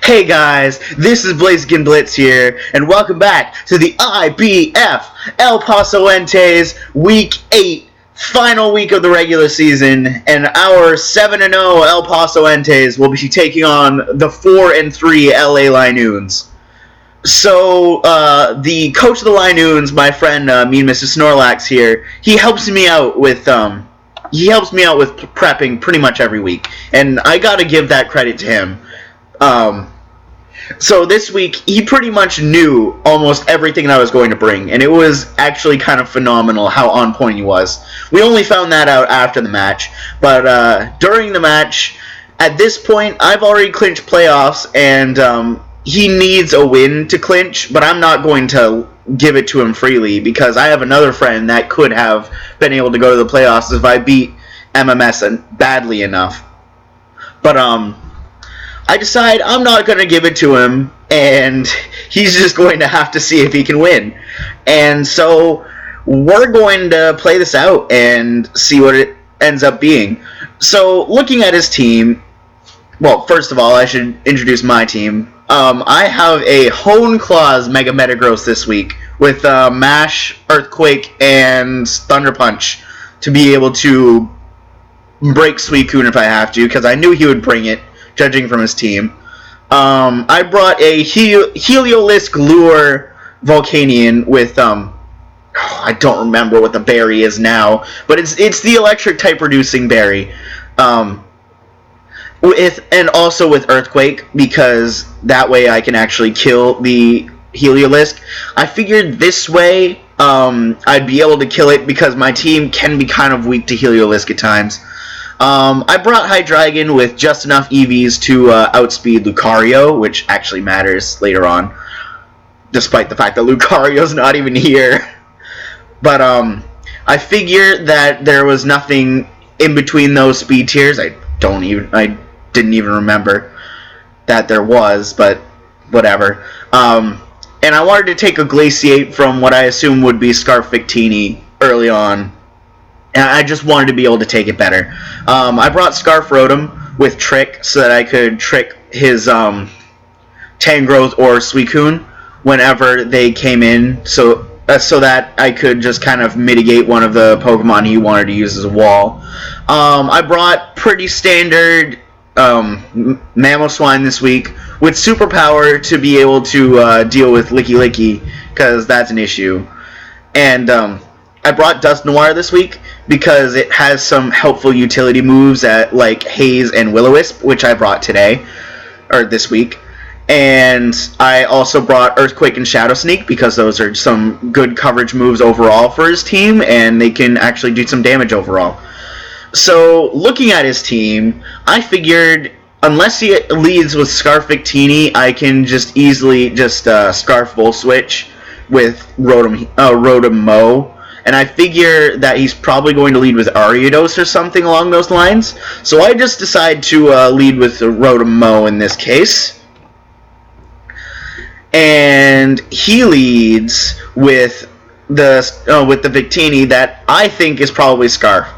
Hey guys, this is Blaziken Blitz here, and welcome back to the IBF El Paso Entes Week 8, final week of the regular season, and our 7-0 El Paso Entes will be taking on the 4-3 LA Linoones. So, the coach of the Linoones, my friend, me and Mr. Snorlax here, he helps me out with prepping pretty much every week, and I gotta give that credit to him. So this week, he pretty much knew almost everything that I was going to bring, and it was actually kind of phenomenal how on point he was. We only found that out after the match, but during the match, at this point, I've already clinched playoffs, and he needs a win to clinch, but I'm not going to give it to him freely, because I have another friend that could have been able to go to the playoffs if I beat MMS badly enough. But, I decide I'm not going to give it to him, and he's just going to have to see if he can win. And so we're going to play this out and see what it ends up being. So looking at his team, well, first of all, I should introduce my team. I have a Hone Claws Mega Metagross this week with Mash, Earthquake, and Thunder Punch to be able to break Suicune if I have to, because I knew he would bring it, judging from his team. I brought a Heliolisk Lure Volcanion with, I don't remember what the berry is now, but it's the electric type reducing berry. And also with Earthquake, because that way I can actually kill the Heliolisk. I figured this way, I'd be able to kill it because my team can be kind of weak to Heliolisk at times. I brought Hydreigon with just enough EVs to outspeed Lucario, which actually matters later on, despite the fact that Lucario's not even here. But I figured that there was nothing in between those speed tiers. I didn't even remember that there was, but whatever. And I wanted to take a Glaciate from what I assume would be Scarf Victini early on. And I just wanted to be able to take it better. I brought Scarf Rotom with Trick so that I could trick his Tangrowth or Suicune whenever they came in, so that I could just kind of mitigate one of the Pokemon he wanted to use as a wall. I brought pretty standard Mamoswine this week with Superpower to be able to deal with Licky Licky, because that's an issue. And I brought Dusknoir this week because it has some helpful utility moves at like Haze and Will-O-Wisp, which I brought today, or this week. And I also brought Earthquake and Shadow Sneak because those are some good coverage moves overall for his team, and they can actually do some damage overall. So looking at his team, I figured unless he leads with Scarf Victini, I can just easily just Scarf Volt Switch with Rotom Mow. And I figure that he's probably going to lead with Ariados or something along those lines. So I just decide to lead with Rotom Mow in this case. And he leads with the Victini that I think is probably Scarf.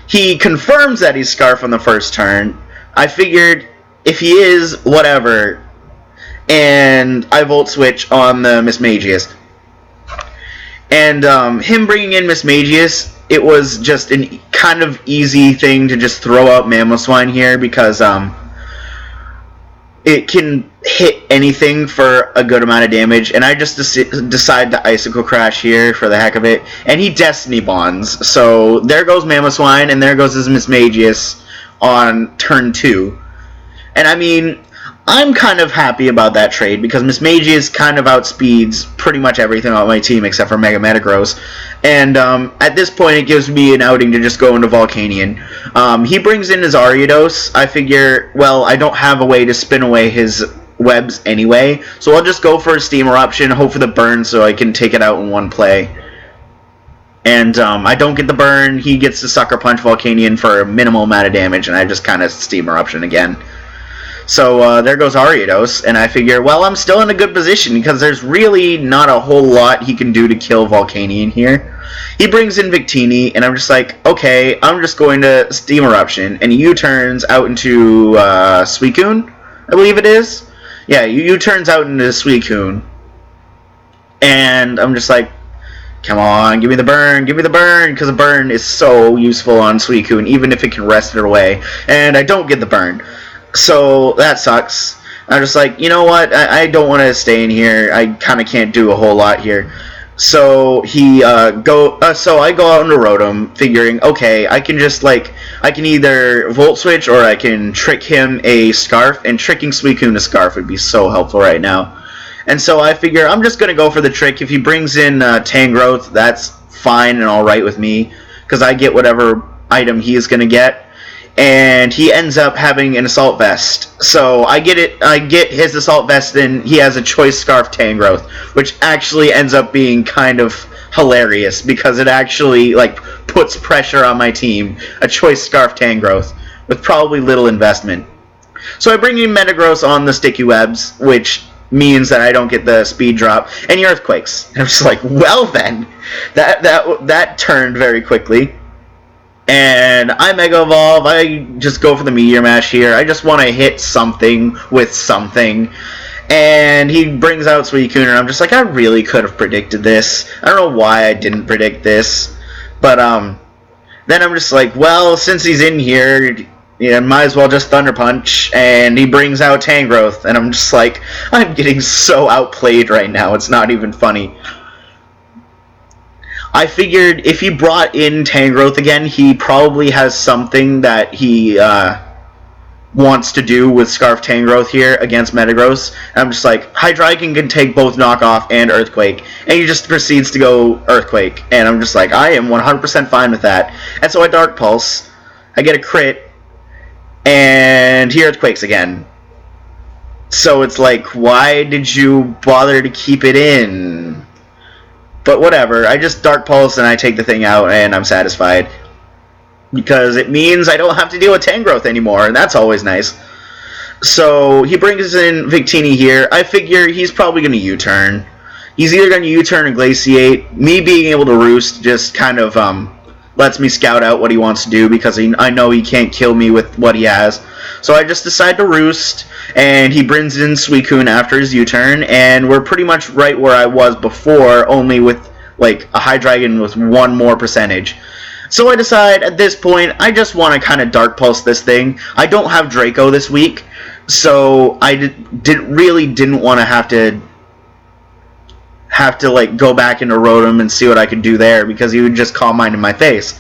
He confirms that he's Scarf on the first turn. I figured if he is, whatever. And I Volt Switch on the Mismagius. And him bringing in Mismagius, it was just a kind of easy thing to just throw out Mamoswine here because it can hit anything for a good amount of damage. And I just decide to Icicle Crash here for the heck of it. And he Destiny Bonds. So there goes Mamoswine, and there goes his Mismagius on turn 2. And I mean, I'm kind of happy about that trade because Mismagius kind of outspeeds pretty much everything on my team except for Mega Metagross. And at this point, it gives me an outing to just go into Volcanion. He brings in his Ariados. I figure, well, I don't have a way to spin away his webs anyway, so I'll just go for a Steam Eruption, hope for the burn so I can take it out in one play. And I don't get the burn. He gets the Sucker Punch Volcanion for a minimal amount of damage, and I just kind of Steam Eruption again. So there goes Ariados, and I figure, well, I'm still in a good position because there's really not a whole lot he can do to kill Volcanion here. He brings in Victini, and I'm just like, okay, I'm just going to Steam Eruption, and he U-turns out into Suicune, I believe it is. Yeah, U-turns out into Suicune. And I'm just like, come on, give me the burn, because the burn is so useful on Suicune, even if it can wrest it away. And I don't get the burn. So that sucks. I'm just like, you know what, I don't want to stay in here. I kind of can't do a whole lot here. So I go out into Rotom, figuring, okay, I can just I can either Volt Switch or I can trick him a Scarf, and tricking Suicune a Scarf would be so helpful right now. And so I figure I'm just gonna go for the trick. If he brings in Tangrowth, that's fine and alright with me, because I get whatever item he is gonna get. And he ends up having an Assault Vest. So I get his Assault Vest, and he has a Choice Scarf Tangrowth, which actually ends up being kind of hilarious, because it actually puts pressure on my team. A Choice Scarf Tangrowth with probably little investment. So I bring in Metagross on the Sticky Webs, which means that I don't get the speed drop, and he Earthquakes. And I'm just like, well then, that turned very quickly. And I Mega Evolve. I just go for the Meteor Mash here. I just want to hit something with something. And he brings out Suicune, and I'm just like, I really could have predicted this. I don't know why I didn't predict this. But then I'm just like, well, since he's in here, might as well just Thunder Punch. And he brings out Tangrowth, and I'm just like, I'm getting so outplayed right now. It's not even funny. I figured if he brought in Tangrowth again, he probably has something that he wants to do with Scarf Tangrowth here against Metagross. And I'm just like, Hydreigon can take both Knockoff and Earthquake. And he just proceeds to go Earthquake. And I'm just like, I am 100% fine with that. And so I Dark Pulse. I get a crit. And he Earthquakes again. So it's like, why did you bother to keep it in? But whatever, I just Dark Pulse and I take the thing out, and I'm satisfied. Because it means I don't have to deal with Tangrowth anymore, and that's always nice. So he brings in Victini here. I figure he's probably going to U-turn. He's either going to U-turn or Glaciate. Me being able to Roost just kind of lets me scout out what he wants to do, because I know he can't kill me with what he has. So I just decide to Roost, and he brings in Suicune after his U-turn, and we're pretty much right where I was before, only with a Hydreigon with one more percentage. So I decide at this point I just want to kind of Dark Pulse this thing. I don't have Draco this week, so I really didn't want to have to go back into Rotom and see what I could do there, because he would just Calm Mind in my face.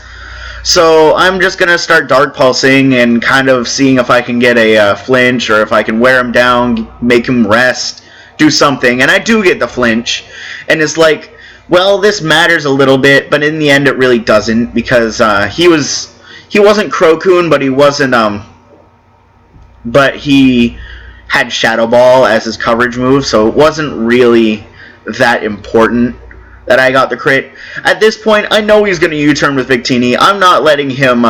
So I'm just going to start Dark Pulsing and kind of seeing if I can get a flinch, or if I can wear him down, make him rest, do something. And I do get the flinch, and it's like, well, this matters a little bit, but in the end it really doesn't, because he wasn't Crocoon, but he wasn't but he had Shadow Ball as his coverage move, so it wasn't really that important that I got the crit. At this point, I know he's going to U-turn with Victini. I'm not letting him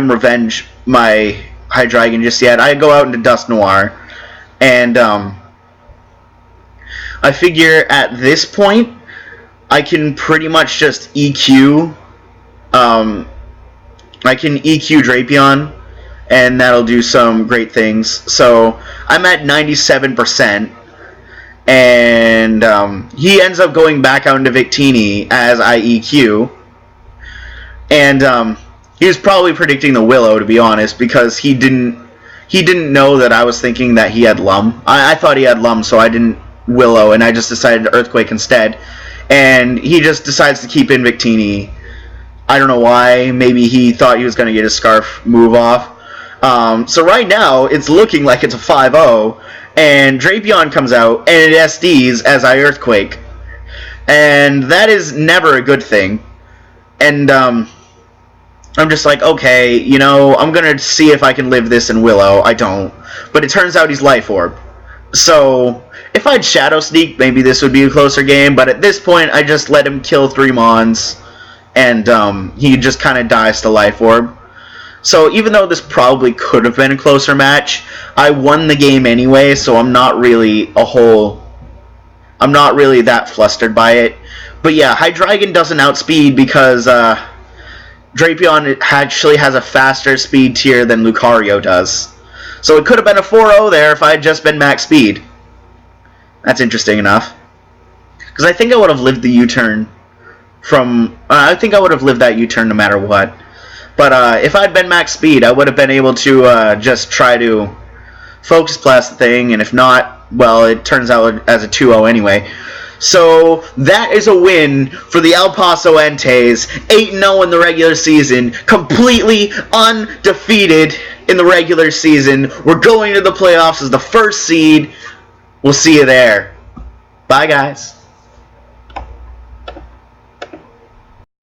revenge my Hydreigon just yet. I go out into Dusknoir, and I figure at this point I can pretty much just EQ. I can EQ Drapion, and that'll do some great things. So I'm at 97%. And he ends up going back out into Victini as I EQ. And he was probably predicting the Willow, to be honest, because he didn't know that I was thinking that he had Lum. I thought he had Lum, so I didn't Willow, and I just decided to Earthquake instead. And he just decides to keep in Victini. I don't know why. Maybe he thought he was going to get his Scarf move off. So right now, it's looking like it's a 5-0. And Drapion comes out, and it SDs as I Earthquake. And that is never a good thing. And I'm just like, okay, I'm going to see if I can live this in Willow. I don't. But it turns out he's Life Orb. So if I'd Shadow Sneak, maybe this would be a closer game. But at this point, I just let him kill 3 Mons. And he just kind of dies to Life Orb. So even though this probably could have been a closer match, I won the game anyway, so I'm not really that flustered by it. But yeah, Hydreigon doesn't outspeed because Drapion actually has a faster speed tier than Lucario does. So it could have been a 4-0 there if I had just been max speed. That's interesting enough. Because I think I would have lived the U-turn from... I think I would have lived that U-turn no matter what. But if I'd been max speed, I would have been able to just try to focus blast the thing. And if not, well, it turns out as a 2-0 anyway. So that is a win for the El Paso Entes. 8-0 in the regular season. Completely undefeated in the regular season. We're going to the playoffs as the first seed. We'll see you there. Bye, guys.